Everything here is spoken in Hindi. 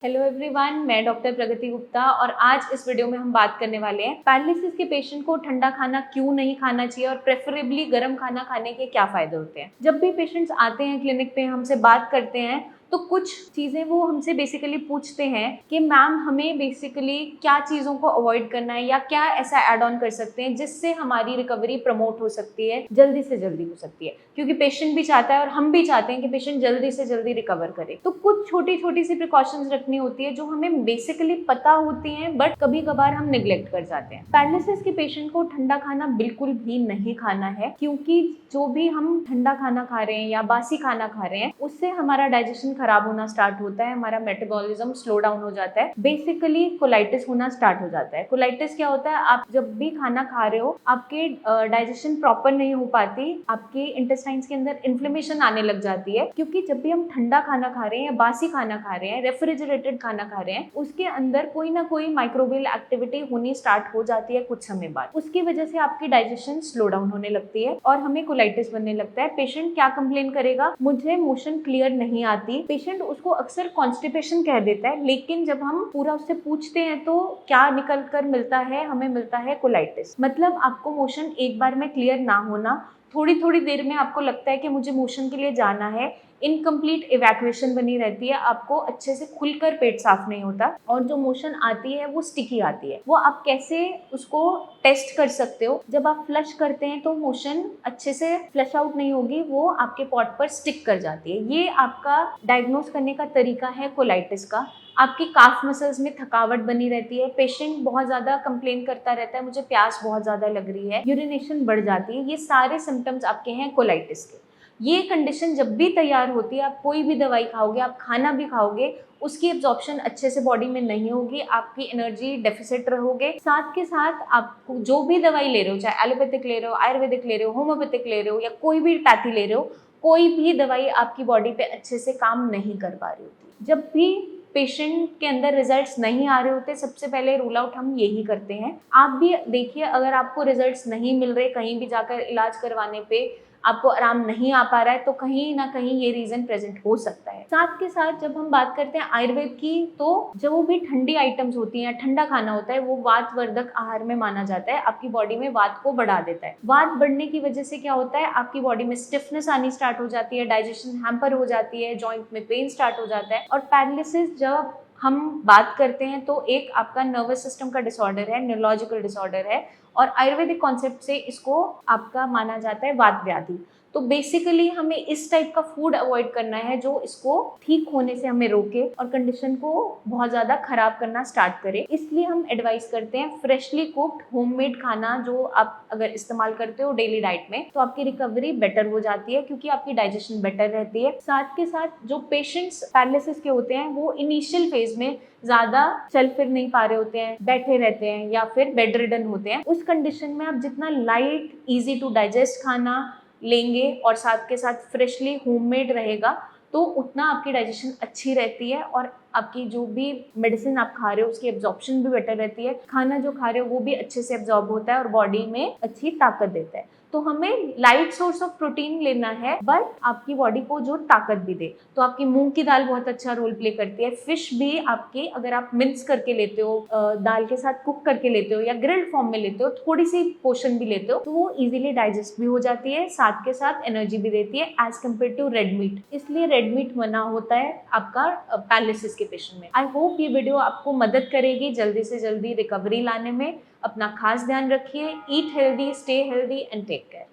हेलो एवरीवन, मैं डॉक्टर प्रगति गुप्ता और आज इस वीडियो में हम बात करने वाले हैं पैरालिसिस के पेशेंट को ठंडा खाना क्यों नहीं खाना चाहिए और प्रेफरेबली गर्म खाना खाने के क्या फायदे होते हैं। जब भी पेशेंट्स आते हैं क्लिनिक पे हमसे बात करते हैं तो कुछ चीज़ें वो हमसे बेसिकली पूछते हैं कि मैम हमें बेसिकली क्या चीज़ों को अवॉइड करना है या क्या ऐसा ऐड ऑन कर सकते हैं जिससे हमारी रिकवरी प्रमोट हो सकती है, जल्दी से जल्दी हो सकती है, क्योंकि पेशेंट भी चाहता है और हम भी चाहते हैं कि पेशेंट जल्दी से जल्दी रिकवर करे। तो कुछ छोटी छोटी सी प्रिकॉशंस रखनी होती है जो हमें बेसिकली पता होती हैं बट कभी कभार हम निग्लेक्ट कर जाते हैं। पैरालिसिस के पेशेंट को ठंडा खाना बिल्कुल भी नहीं खाना है, क्योंकि जो भी हम ठंडा खाना खा रहे हैं या बासी खाना खा रहे हैं उससे हमारा डाइजेशन खराब होना स्टार्ट होता है, हमारा मेटाबॉलिज्म स्लो डाउन हो जाता है, बेसिकली कोलाइटिस होना स्टार्ट हो जाता है। कोलाइटिस क्या होता है? आप जब भी खाना खा रहे हो आपके डाइजेशन प्रॉपर नहीं हो पाती, आपके इंटेस्टाइन्स के अंदर इन्फ्लेमेशन आने लग जाती है, क्योंकि जब भी हम ठंडा खाना खा रहे हैं या बासी खाना खा रहे हैं, रेफ्रिजरेटेड खाना खा रहे हैं, उसके अंदर कोई ना कोई माइक्रोबियल एक्टिविटी होनी स्टार्ट हो जाती है कुछ समय बाद। उसकी वजह से आपकी डाइजेशन स्लो डाउन होने लगती है और हमें कोलाइटिस बनने लगता है। पेशेंट क्या कंप्लेन करेगा? मुझे मोशन क्लियर नहीं आती। पेशेंट उसको अक्सर कॉन्स्टिपेशन कह देता है, लेकिन जब हम पूरा उससे पूछते हैं तो क्या निकल कर मिलता है? हमें मिलता है कोलाइटिस। मतलब आपको मोशन एक बार में क्लियर ना होना, थोड़ी थोड़ी देर में आपको लगता है कि मुझे मोशन के लिए जाना है, इनकम्प्लीट इवैक्यूएशन बनी रहती है, आपको अच्छे से खुलकर पेट साफ नहीं होता और जो मोशन आती है वो स्टिकी आती है। वो आप कैसे उसको टेस्ट कर सकते हो? जब आप फ्लश करते हैं तो मोशन अच्छे से फ्लश आउट नहीं होगी, वो आपके पॉट पर स्टिक कर जाती है। ये आपका डायग्नोस करने का तरीका है कोलाइटिस का। आपकी काफ मसल्स में थकावट बनी रहती है, पेशेंट बहुत ज़्यादा कंप्लेन करता रहता है, मुझे प्यास बहुत ज़्यादा लग रही है, यूरिनेशन बढ़ जाती है। ये सारे सिम्टम्स आपके हैं कोलाइटिस के। ये कंडीशन जब भी तैयार होती है, आप कोई भी दवाई खाओगे, आप खाना भी खाओगे, उसकी एब्जॉर्प्शन अच्छे से बॉडी में नहीं होगी, आपकी एनर्जी डेफिसिट रहोगे। साथ के साथ आप जो भी दवाई ले रहे हो, चाहे एलोपैथिक ले रहे हो, आयुर्वेदिक ले रहे हो, होम्योपैथिक ले रहे हो या कोई भी पैथी ले रहे हो, कोई भी दवाई आपकी बॉडी पे अच्छे से काम नहीं कर पा रही होती। जब भी पेशेंट के अंदर रिजल्ट्स नहीं आ रहे होते, सबसे पहले रूल आउट हम यही करते हैं। आप भी देखिए, अगर आपको रिजल्ट्स नहीं मिल रहे, कहीं भी जाकर इलाज करवाने पे आपको आराम नहीं आ पा रहा है, तो कहीं ना कहीं ये रीजन प्रेजेंट हो सकता है। साथ के साथ जब हम बात करते हैं आयुर्वेद की, तो जो भी ठंडी आइटम्स होती हैं, ठंडा खाना होता है, वो वातवर्धक आहार में माना जाता है, आपकी बॉडी में वात को बढ़ा देता है। वात बढ़ने की वजह से क्या होता है? आपकी बॉडी में स्टिफनेस आनी स्टार्ट हो जाती है, डाइजेशन हैम्पर हो जाती है, जॉइंट में पेन स्टार्ट हो जाता है। और पैरालिसिस जब हम बात करते हैं तो एक आपका नर्वस सिस्टम का डिसऑर्डर है, न्यूरोलॉजिकल डिसऑर्डर है, और आयुर्वेदिक कॉन्सेप्ट से इसको आपका माना जाता है वात व्याधि। तो बेसिकली हमें इस टाइप का फूड अवॉइड करना है जो इसको ठीक होने से हमें रोके और कंडीशन को बहुत ज़्यादा खराब करना स्टार्ट करे। इसलिए हम एडवाइस करते हैं फ्रेशली कुक्ड होममेड खाना, जो आप अगर इस्तेमाल करते हो डेली डाइट में तो आपकी रिकवरी बेटर हो जाती है, क्योंकि आपकी डाइजेशन बेटर रहती है। साथ के साथ जो पेशेंट्स पैरालिसिस के होते हैं वो इनिशियल फेज में ज़्यादा चल फिर नहीं पा रहे होते हैं, बैठे रहते हैं या फिर बेड रिडन होते हैं। उस कंडीशन में आप जितना लाइट, ईजी टू डाइजेस्ट खाना लेंगे और साथ के साथ फ्रेशली होममेड रहेगा, तो उतना आपकी डाइजेशन अच्छी रहती है और आपकी जो भी मेडिसिन आप खा रहे हो उसकी एब्जॉर्प्शन भी बेटर रहती है। खाना जो खा रहे हो वो भी अच्छे से एब्जॉर्ब होता है और बॉडी में अच्छी ताकत देता है। तो हमें लाइट सोर्स ऑफ प्रोटीन लेना है बट आपकी बॉडी को जो ताकत भी दे। तो आपकी मूंग की दाल बहुत अच्छा रोल प्ले करती है। फिश भी आपकी, अगर आप मिक्स करके लेते हो, दाल के साथ कुक करके लेते हो या ग्रिल्ड फॉर्म में लेते हो, थोड़ी सी पोर्शन भी लेते हो, तो वो इजीली डाइजेस्ट भी हो जाती है, साथ के साथ एनर्जी भी देती है as compared to red meat. इसलिए रेड मीट मना होता है आपका पैरालिसिस के पेशेंट में। आई होप ये वीडियो आपको मदद करेगी जल्दी से जल्दी रिकवरी लाने में। अपना खास ध्यान रखिए, eat healthy, stay healthy and take care.